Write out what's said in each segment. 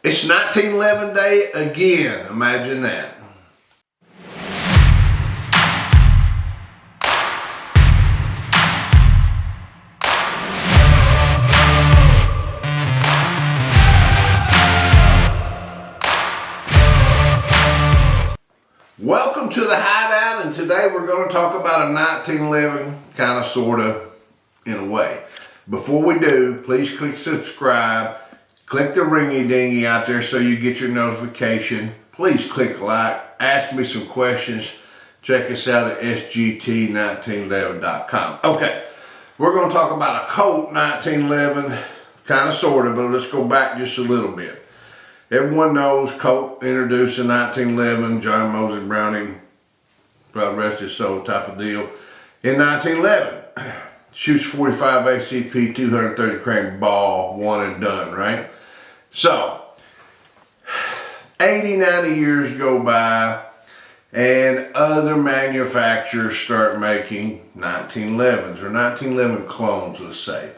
It's 1911 day again, imagine that. Welcome to the Hideout, and today we're going to talk about a 1911, kind of, sort of, in a way. Before we do, please click subscribe, click the ringy dingy out there so you get your notification. Please click like, ask me some questions. Check us out at sgt1911.com. Okay, we're going to talk about a Colt 1911, kind of, sort of, but let's go back just a little bit. Everyone knows Colt introduced in 1911, John Moses Browning, God rest his soul type of deal. In 1911, shoots 45 ACP, 230 crank ball, one and done, right? So, 80, 90 years go by, and other manufacturers start making 1911s, or 1911 clones, let's say.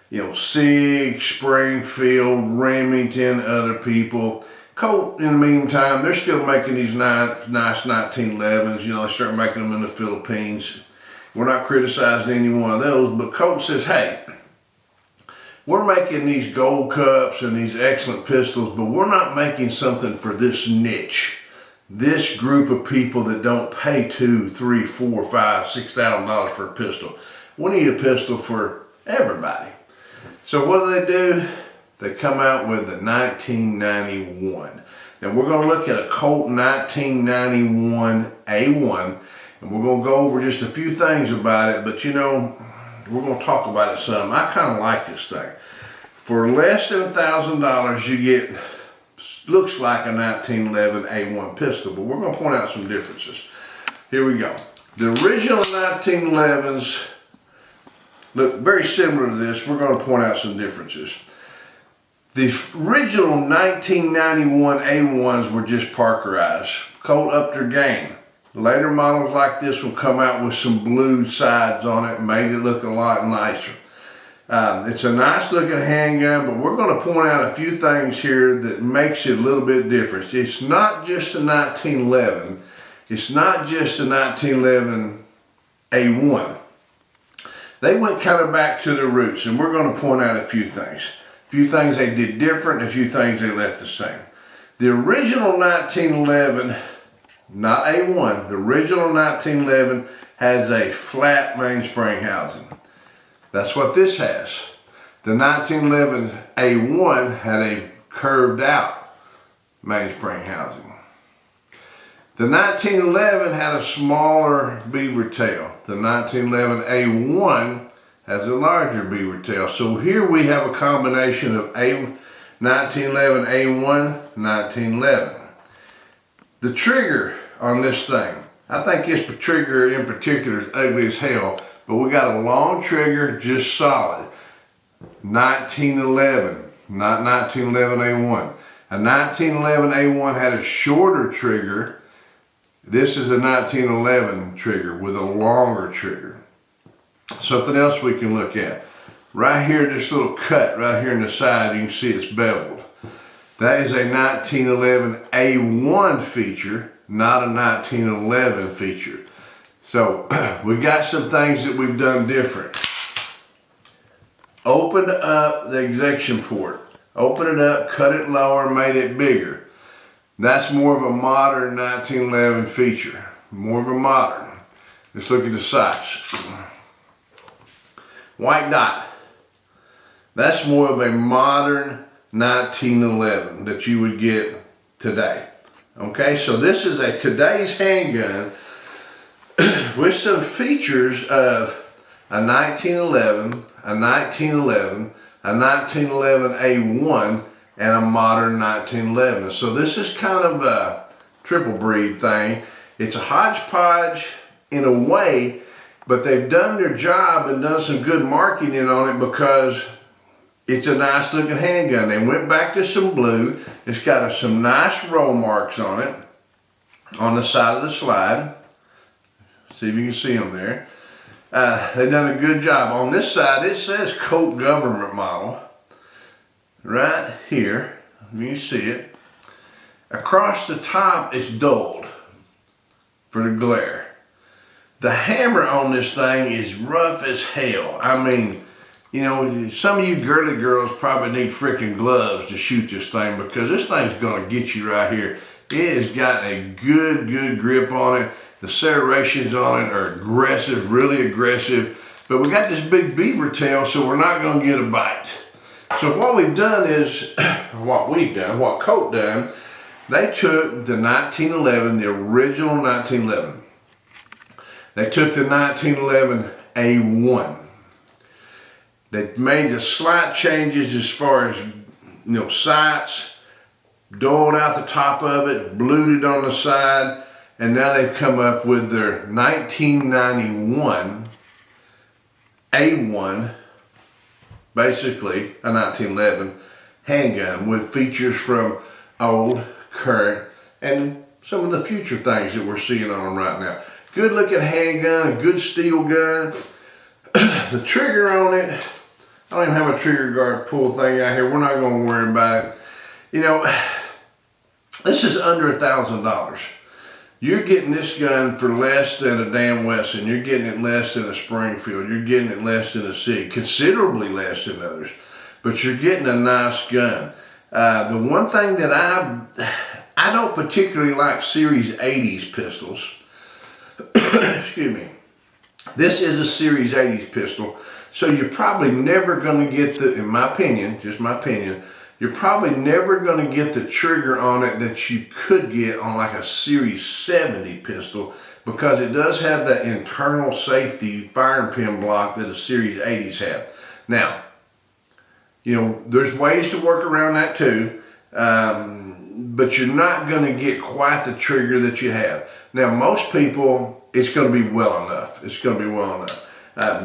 You know, Sig, Springfield, Remington, other people. Colt, in the meantime, they're still making these nice 1911s. You know, they start making them in the Philippines. We're not criticizing any one of those, but Colt says, hey, we're making these gold cups and these excellent pistols, but we're not making something for this niche. This group of people that don't pay $2,000, $3,000, $4,000, $5,000, $6,000 for a pistol. We need a pistol for everybody. So what do? They come out with the 1991. Now we're going to look at a Colt 1991a1, and we're going to go over just a few things about it, but you know, we're going to talk about it some. I kind of like this thing. For less than $1,000 you get, looks like a 1911a1 pistol, but we're going to point out some differences. Here we go. The original 1911s look very similar to this. We're going to point out some differences. The original 1991A1s were just Parkerized. Colt upped their game. Later models like this will come out with some blue sides on it, made it look a lot nicer. It's a nice looking handgun, but we're going to point out a few things here that makes it a little bit different. It's not just a 1911. It's not just a 1911A1. They went kind of back to their roots, and we're going to point out a few things. A few things they did different, a few things they left the same. The original 1911, not A1, the original 1911 has a flat mainspring housing. That's what this has. The 1911 A1 had a curved out mainspring housing. The 1911 had a smaller beaver tail. The 1911A1 has a larger beaver tail. So here we have a combination of 1911A1, 1911. The trigger on this thing, I think this trigger in particular is ugly as hell, but we got a long trigger, just solid. 1911, not 1911A1. A 1911A1 had a shorter trigger. This is a 1911 trigger with a longer trigger. Something else we can look at. Right here, this little cut right here in the side, you can see it's beveled. That is a 1911A1 feature, not a 1911 feature. So we got some things that we've done different. Opened up the ejection port. Open it up, cut it lower, made it bigger. That's more of a modern 1911 feature. More of a modern. Let's look at the sights. White dot. That's more of a modern 1911 that you would get today. Okay, so this is a today's handgun with some features of a 1911, a 1911, a 1911A1, and a modern 1911. So this is kind of a triple breed thing. It's a hodgepodge in a way, but they've done their job and done some good marketing on it because it's a nice looking handgun. They went back to some blue. It's got some nice roll marks on it, on the side of the slide. See if you can see them there. They've done a good job. On this side, it says Colt government model. Right here. you see it. Across the top is dulled for the glare. The hammer on this thing is rough as hell. I mean, you know, some of you girly girls probably need freaking gloves to shoot this thing, because this thing's gonna get you right here. It has got a good grip on it. The serrations on it are aggressive, really aggressive. But we got this big beaver tail, so we're not gonna get a bite. So what we've done is, what Colt done, they took the 1911, the original 1911. They took the 1911a1. They made the slight changes as far as, you know, sights, dulled out the top of it, blued it on the side, and now they've come up with their 1991a1, basically a 1911 handgun with features from old, current, and some of the future things that we're seeing on them right now. Good looking handgun, a good steel gun. The trigger on it, I don't even have a trigger guard pull thing out here. We're not going to worry about it. You know, this is under $1,000. You're getting this gun for less than a damn Wesson. You're getting it less than a Springfield. You're getting it less than a SIG, considerably less than others. But you're getting a nice gun. The one thing that I don't particularly like Series 80s pistols. Excuse me. This is a Series 80s pistol, so you're probably never going to get the, in my opinion, just my opinion, you're probably never going to get the trigger on it that you could get on like a Series 70 pistol, because it does have that internal safety firing pin block that a Series 80s have. Now, you know, there's ways to work around that too, but you're not going to get quite the trigger that you have. Now, most people, it's going to be well enough. It's going to be well enough.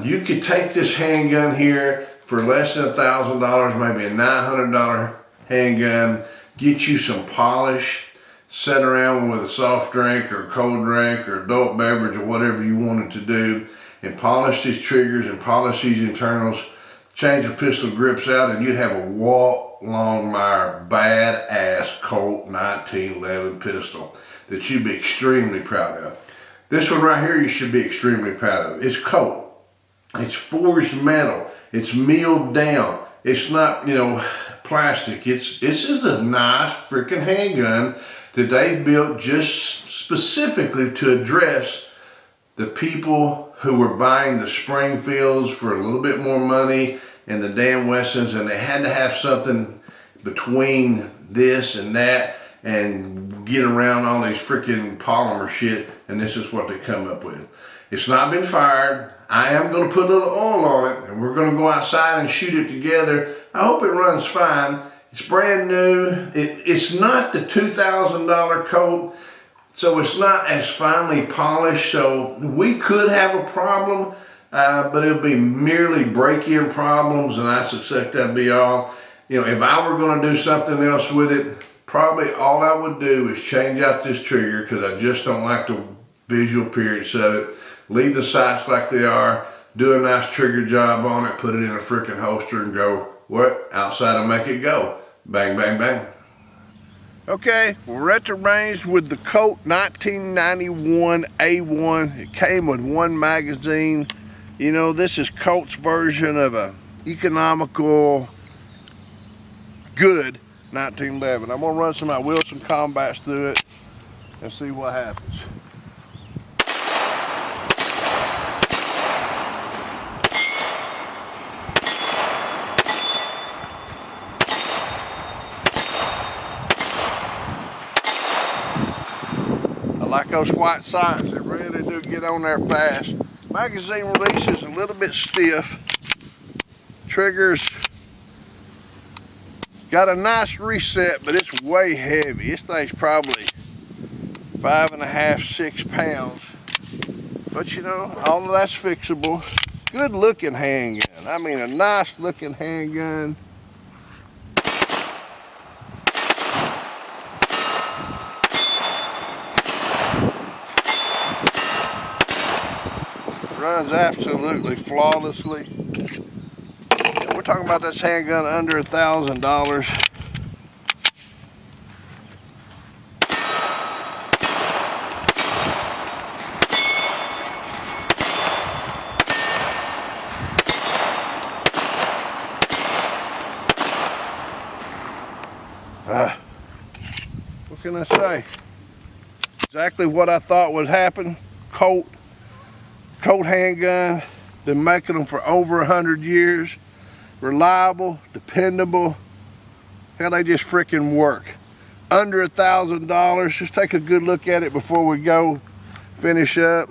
You could take this handgun here for less than $1,000, maybe a $900 handgun, get you some polish, sit around with a soft drink or a cold drink or adult beverage or whatever you wanted to do, and polish these triggers and polish these internals, change the pistol grips out, and you'd have a Walt Longmire badass Colt 1911 pistol that you'd be extremely proud of. This one right here you should be extremely proud of. It's Colt. It's forged metal. It's milled down. It's not, you know, plastic. This is a nice freaking handgun that they built just specifically to address the people who were buying the Springfields for a little bit more money and the damn Wessons, and they had to have something between this and that and get around all these freaking polymer shit, and this is what they come up with. It's not been fired. I am going to put a little oil on it, and we're going to go outside and shoot it together. I hope it runs fine. It's brand new. It's not the $2,000 Colt, so it's not as finely polished, so we could have a problem, but it'll be merely break-in problems, and I suspect that'd be all. You know, if I were going to do something else with it, probably all I would do is change out this trigger, because I just don't like the visual appearance of it. Leave the sights like they are, do a nice trigger job on it, put it in a freaking holster and go, what? Outside and make it go. Bang, bang, bang. Okay, we're at the range with the Colt 1991a1. It came with one magazine. You know, this is Colt's version of a economical, good 1911. I'm gonna run some of my Wilson combats through it and see what happens. I like those white sights, they really do get on there fast. Magazine release is a little bit stiff. Triggers got a nice reset, but it's way heavy. This thing's probably 5.5, 6 pounds. But you know, all of that's fixable. Good looking handgun. I mean, a nice looking handgun. Runs absolutely flawlessly. We're talking about this handgun under $1,000. What can I say? Exactly what I thought would happen. Colt handgun. Been making them for over 100 years. Reliable, dependable. Hell, they just freaking work. Under $1,000. Just take a good look at it before we go finish up.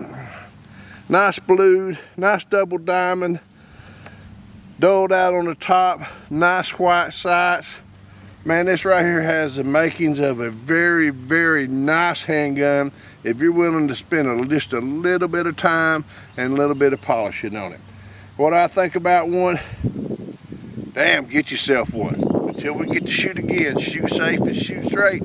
Nice blued, nice double diamond. Doled out on the top. Nice white sights. Man, this right here has the makings of a very, very nice handgun if you're willing to spend just a little bit of time and a little bit of polishing on it. What I think about one, damn, get yourself one. Until we get to shoot again, shoot safe and shoot straight.